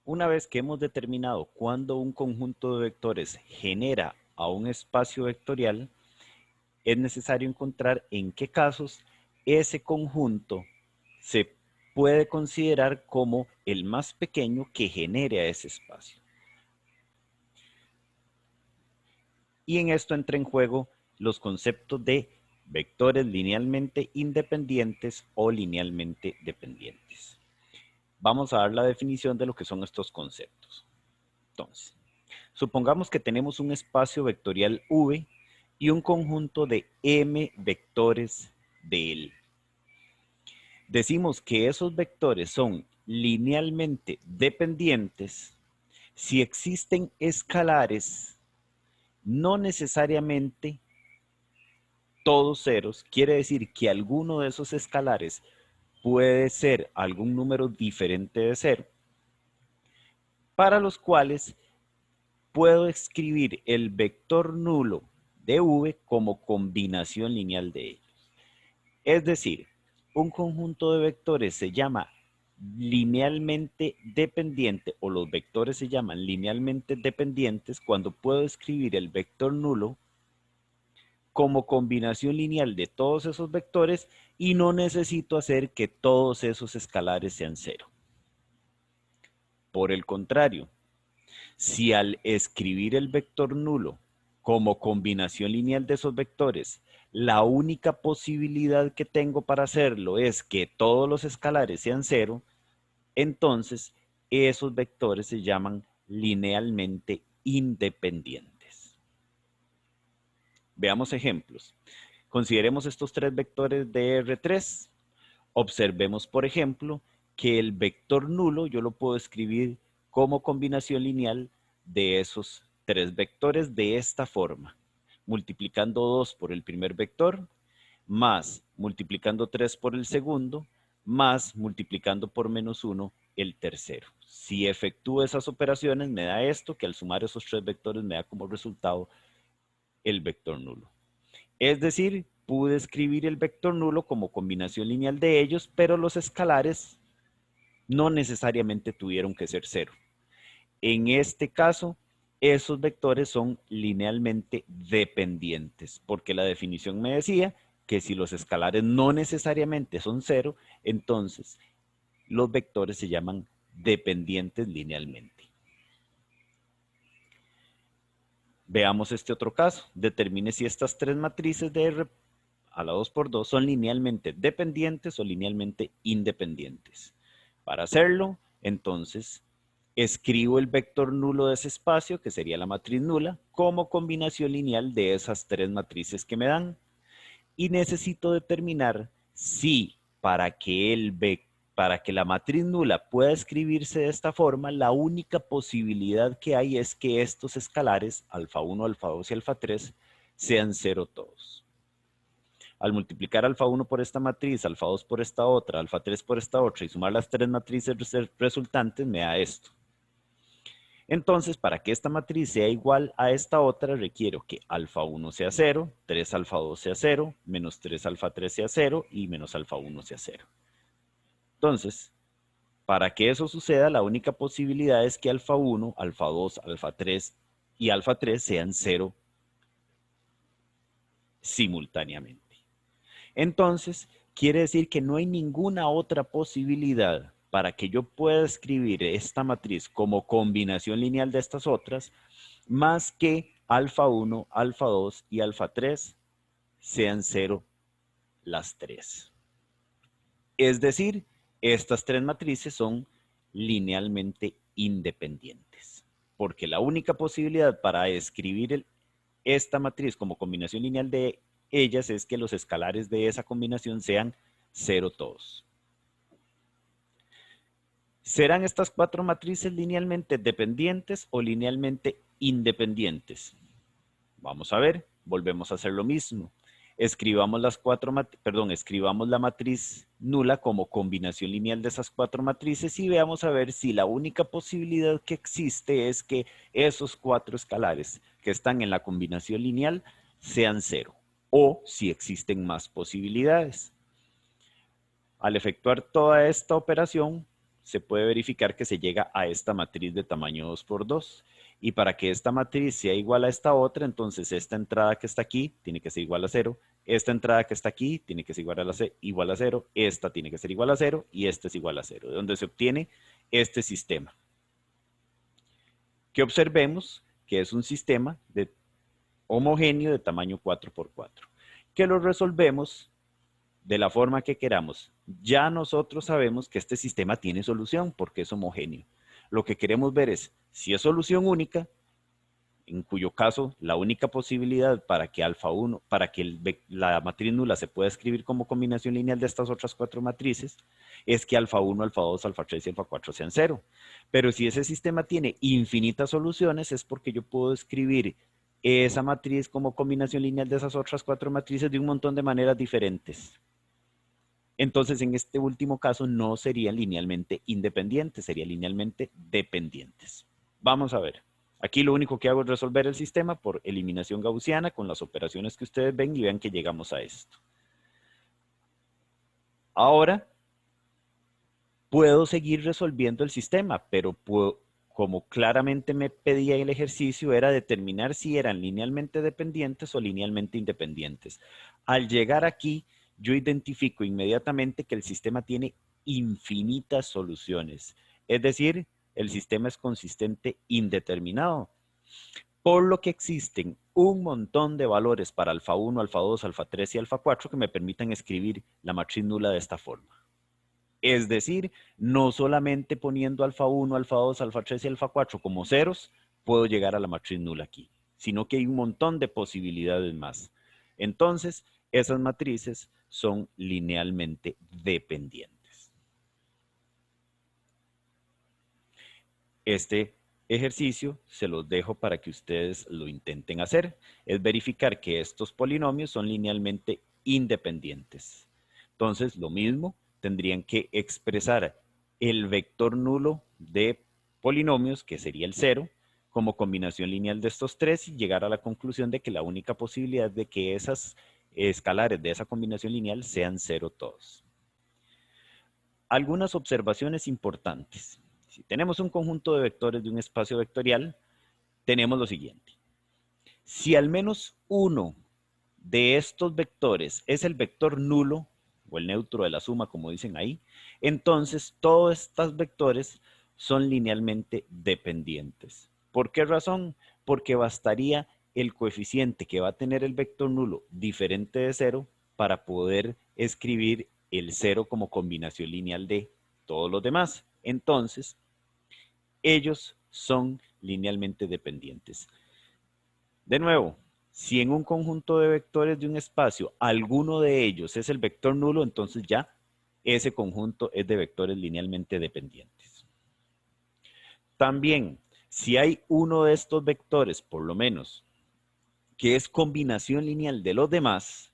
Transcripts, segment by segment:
Una vez que hemos determinado cuándo un conjunto de vectores genera a un espacio vectorial, es necesario encontrar en qué casos ese conjunto se puede considerar como el más pequeño que genere a ese espacio. Y en esto entra en juego los conceptos de vectores linealmente independientes o linealmente dependientes. Vamos a dar la definición de lo que son estos conceptos. Entonces, supongamos que tenemos un espacio vectorial V y un conjunto de m vectores de él. Decimos que esos vectores son linealmente dependientes si existen escalares, no necesariamente todos ceros, quiere decir que alguno de esos escalares puede ser algún número diferente de cero, para los cuales puedo escribir el vector nulo de V como combinación lineal de ellos. Es decir, un conjunto de vectores se llama linealmente dependiente o los vectores se llaman linealmente dependientes cuando puedo escribir el vector nulo como combinación lineal de todos esos vectores y no necesito hacer que todos esos escalares sean cero. Por el contrario, si al escribir el vector nulo como combinación lineal de esos vectores, la única posibilidad que tengo para hacerlo es que todos los escalares sean cero, entonces esos vectores se llaman linealmente independientes. Veamos ejemplos. Consideremos estos tres vectores de R3. Observemos, por ejemplo, que el vector nulo yo lo puedo escribir como combinación lineal de esos tres vectores de esta forma, multiplicando 2 por el primer vector, más multiplicando 3 por el segundo, más multiplicando por menos 1 el tercero. Si efectúo esas operaciones me da esto, que al sumar esos tres vectores me da como resultado el vector nulo. Es decir, pude escribir el vector nulo como combinación lineal de ellos, pero los escalares no necesariamente tuvieron que ser cero. En este caso, esos vectores son linealmente dependientes, porque la definición me decía que si los escalares no necesariamente son cero, entonces los vectores se llaman dependientes linealmente. Veamos este otro caso. Determine si estas tres matrices de R a la 2 por 2 son linealmente dependientes o linealmente independientes. Para hacerlo, entonces, escribo el vector nulo de ese espacio, que sería la matriz nula, como combinación lineal de esas tres matrices que me dan. Y necesito determinar si para que la matriz nula pueda escribirse de esta forma, la única posibilidad que hay es que estos escalares, alfa 1, alfa 2 y alfa 3, sean cero todos. Al multiplicar alfa 1 por esta matriz, alfa 2 por esta otra, alfa 3 por esta otra y sumar las tres matrices resultantes me da esto. Entonces, para que esta matriz sea igual a esta otra, requiero que alfa 1 sea 0, 3 alfa 2 sea 0, menos 3 alfa 3 sea 0 y menos alfa 1 sea 0. Entonces, para que eso suceda, la única posibilidad es que alfa 1, alfa 2, alfa 3 y alfa 3 sean 0 simultáneamente. Entonces, quiere decir que no hay ninguna otra posibilidad para que yo pueda escribir esta matriz como combinación lineal de estas otras, más que alfa 1, alfa 2 y alfa 3 sean cero las tres. Es decir, estas tres matrices son linealmente independientes, porque la única posibilidad para escribir esta matriz como combinación lineal de ellas es que los escalares de esa combinación sean cero todos. ¿Serán estas cuatro matrices linealmente dependientes o linealmente independientes? Vamos a ver, volvemos a hacer lo mismo. Escribamos escribamos la matriz nula como combinación lineal de esas cuatro matrices y veamos a ver si la única posibilidad que existe es que esos cuatro escalares que están en la combinación lineal sean cero o si existen más posibilidades. Al efectuar toda esta operación, se puede verificar que se llega a esta matriz de tamaño 2 por 2. Y para que esta matriz sea igual a esta otra, entonces esta entrada que está aquí tiene que ser igual a 0. Esta entrada que está aquí tiene que ser igual a 0. Esta tiene que ser igual a 0 y esta es igual a 0. De donde se obtiene este sistema. Que observemos que es un sistema homogéneo de tamaño 4 por 4. Que lo resolvemos de la forma que queramos. Ya nosotros sabemos que este sistema tiene solución porque es homogéneo. Lo que queremos ver es si es solución única, en cuyo caso la única posibilidad para que alfa 1, para que la matriz nula se pueda escribir como combinación lineal de estas otras cuatro matrices, es que alfa 1, alfa 2, alfa 3 y alfa 4 sean 0. Pero si ese sistema tiene infinitas soluciones, es porque yo puedo escribir esa matriz como combinación lineal de esas otras cuatro matrices de un montón de maneras diferentes. Entonces, en este último caso, no serían linealmente independientes, serían linealmente dependientes. Vamos a ver. Aquí lo único que hago es resolver el sistema por eliminación gaussiana con las operaciones que ustedes ven y vean que llegamos a esto. Ahora, puedo seguir resolviendo el sistema, pero como claramente me pedía el ejercicio, era determinar si eran linealmente dependientes o linealmente independientes. Al llegar aquí, yo identifico inmediatamente que el sistema tiene infinitas soluciones. Es decir, el sistema es consistente indeterminado. Por lo que existen un montón de valores para alfa 1, alfa 2, alfa 3 y alfa 4 que me permitan escribir la matriz nula de esta forma. Es decir, no solamente poniendo alfa 1, alfa 2, alfa 3 y alfa 4 como ceros, puedo llegar a la matriz nula aquí, sino que hay un montón de posibilidades más. Entonces, esas matrices son linealmente dependientes. Este ejercicio se los dejo para que ustedes lo intenten hacer. Es verificar que estos polinomios son linealmente independientes. Entonces, lo mismo, tendrían que expresar el vector nulo de polinomios, que sería el 0, como combinación lineal de estos tres y llegar a la conclusión de que la única posibilidad de que esas escalares de esa combinación lineal sean 0 todos. Algunas observaciones importantes. Si tenemos un conjunto de vectores de un espacio vectorial, tenemos lo siguiente. Si al menos uno de estos vectores es el vector nulo, o el neutro de la suma, como dicen ahí, entonces todos estos vectores son linealmente dependientes. ¿Por qué razón? Porque bastaría el coeficiente que va a tener el vector nulo diferente de 0 para poder escribir el 0 como combinación lineal de todos los demás. Entonces, ellos son linealmente dependientes. De nuevo, si en un conjunto de vectores de un espacio alguno de ellos es el vector nulo, entonces ya ese conjunto es de vectores linealmente dependientes. También, si hay uno de estos vectores, por lo menos, que es combinación lineal de los demás,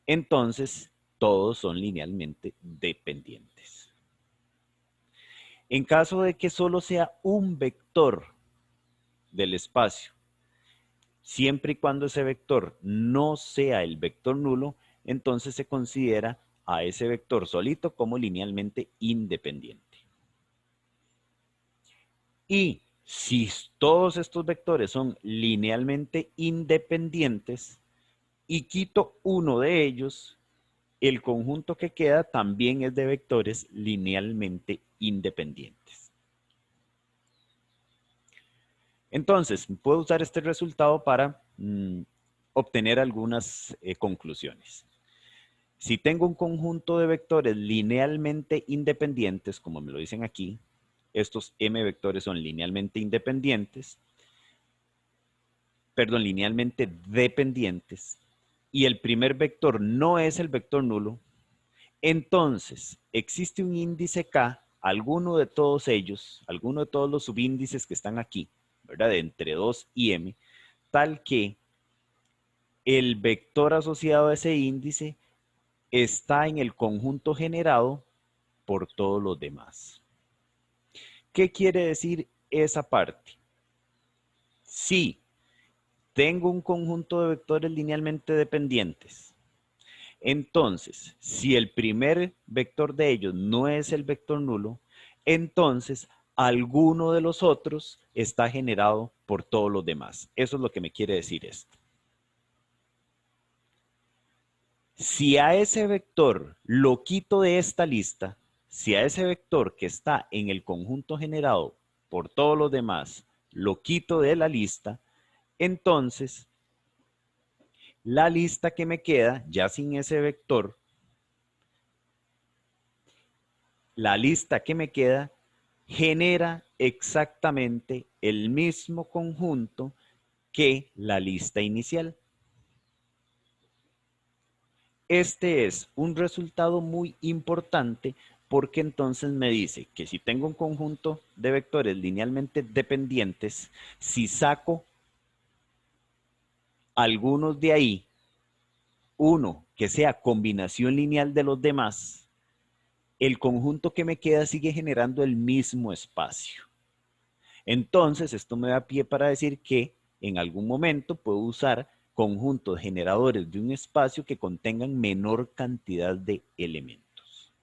entonces todos son linealmente dependientes. En caso de que solo sea un vector del espacio, siempre y cuando ese vector no sea el vector nulo, entonces se considera a ese vector solito como linealmente independiente. Y si todos estos vectores son linealmente independientes y quito uno de ellos, el conjunto que queda también es de vectores linealmente independientes. Entonces, puedo usar este resultado para obtener algunas conclusiones. Si tengo un conjunto de vectores linealmente independientes, como me lo dicen aquí, estos m vectores son linealmente independientes, perdón, linealmente dependientes, y el primer vector no es el vector nulo, entonces existe un índice K, alguno de todos ellos, alguno de todos los subíndices que están aquí, ¿verdad? De entre 2 y m, tal que el vector asociado a ese índice está en el conjunto generado por todos los demás. ¿Qué quiere decir esa parte? Si tengo un conjunto de vectores linealmente dependientes, entonces, si el primer vector de ellos no es el vector nulo, entonces alguno de los otros está generado por todos los demás. Eso es lo que me quiere decir esto. Si a ese vector lo quito de esta lista, si a ese vector que está en el conjunto generado por todos los demás lo quito de la lista, entonces la lista que me queda, ya sin ese vector, la lista que me queda genera exactamente el mismo conjunto que la lista inicial. Este es un resultado muy importante porque entonces me dice que si tengo un conjunto de vectores linealmente dependientes, si saco algunos de ahí, uno que sea combinación lineal de los demás, el conjunto que me queda sigue generando el mismo espacio. Entonces, esto me da pie para decir que en algún momento puedo usar conjuntos generadores de un espacio que contengan menor cantidad de elementos.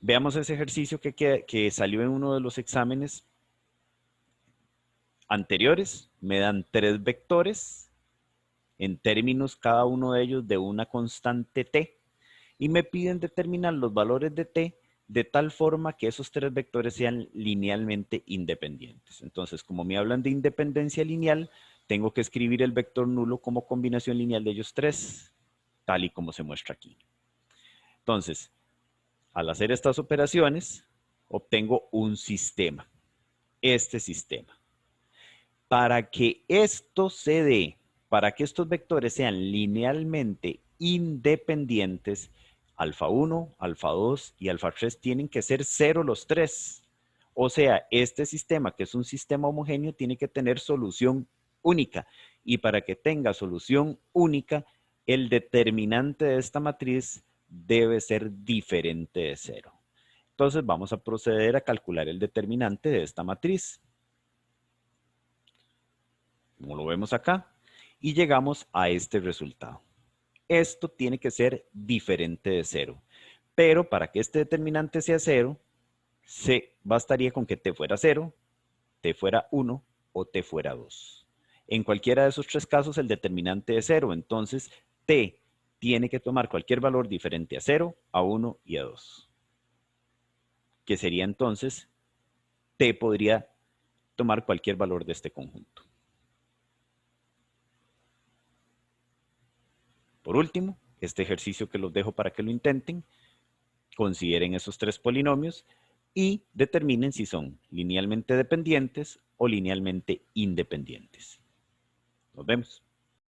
Veamos ese ejercicio que salió en uno de los exámenes anteriores. Me dan 3 vectores, en términos cada uno de ellos de una constante t, y me piden determinar los valores de t de tal forma que esos 3 vectores sean linealmente independientes. Entonces, como me hablan de independencia lineal, tengo que escribir el vector nulo como combinación lineal de ellos 3, tal y como se muestra aquí. Entonces, al hacer estas operaciones, obtengo un sistema, este sistema. Para que esto se dé, para que estos vectores sean linealmente independientes, alfa 1, alfa 2 y alfa 3 tienen que ser 0 los 3. O sea, este sistema, que es un sistema homogéneo, tiene que tener solución única. Y para que tenga solución única, el determinante de esta matriz debe ser diferente de 0. Entonces vamos a proceder a calcular el determinante de esta matriz, como lo vemos acá, y llegamos a este resultado. Esto tiene que ser diferente de 0, pero para que este determinante sea 0, bastaría con que t fuera 0, t fuera 1 o t fuera 2. En cualquiera de esos 3 casos el determinante es 0, entonces t tiene que tomar cualquier valor diferente a 0, a 1 y a 2. Que sería entonces, t podría tomar cualquier valor de este conjunto. Por último, este ejercicio que los dejo para que lo intenten, consideren esos 3 polinomios y determinen si son linealmente dependientes o linealmente independientes. Nos vemos.